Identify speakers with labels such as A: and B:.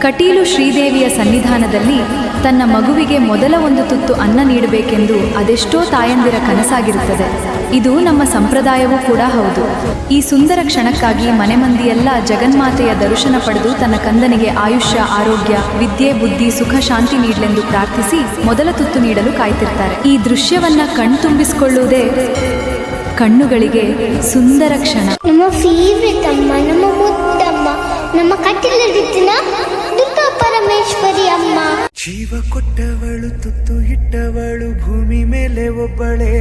A: ಕಟೀಲು ಶ್ರೀದೇವಿಯ ಸನ್ನಿಧಾನದಲ್ಲಿ ತನ್ನ ಮಗುವಿಗೆ ಮೊದಲ ಒಂದು ತುತ್ತು ಅನ್ನ ನೀಡಬೇಕೆಂದು ಅದೆಷ್ಟೋ ತಾಯಂದಿರ ಕನಸಾಗಿರುತ್ತದೆ. ಇದು ನಮ್ಮ ಸಂಪ್ರದಾಯವೂ ಕೂಡ ಹೌದು. ಈ ಸುಂದರ ಕ್ಷಣಕ್ಕಾಗಿ ಮನೆ ಮಂದಿಯೆಲ್ಲ ಜಗನ್ಮಾತೆಯ ದರ್ಶನ ಪಡೆದು ತನ್ನ ಕಂದನಿಗೆ ಆಯುಷ್ಯ, ಆರೋಗ್ಯ, ವಿದ್ಯೆ, ಬುದ್ಧಿ, ಸುಖ, ಶಾಂತಿ ನೀಡಲೆಂದು ಪ್ರಾರ್ಥಿಸಿ ಮೊದಲ ತುತ್ತು ನೀಡಲು ಕಾಯ್ತಿರ್ತಾರೆ. ಈ ದೃಶ್ಯವನ್ನ ಕಣ್ತುಂಬಿಸಿಕೊಳ್ಳುವುದೇ ಕಣ್ಣುಗಳಿಗೆ ಸುಂದರ ಕ್ಷಣ.
B: ನಮ್ಮ ಫೇವ್ರೆಟ್ ಅಮ್ಮ, ನಮ್ಮ ಮುದ್ದಮ್ಮ, ನಮ್ಮ ಕಟೀಲಿನ ದುರ್ಗಾ ಪರಮೇಶ್ವರಿ ಅಮ್ಮ.
C: ಜೀವ ಕೊಟ್ಟವಳು, ತುತ್ತು ಇಟ್ಟವಳು, ಭೂಮಿ ಮೇಲೆ ಒಬ್ಬಳೇ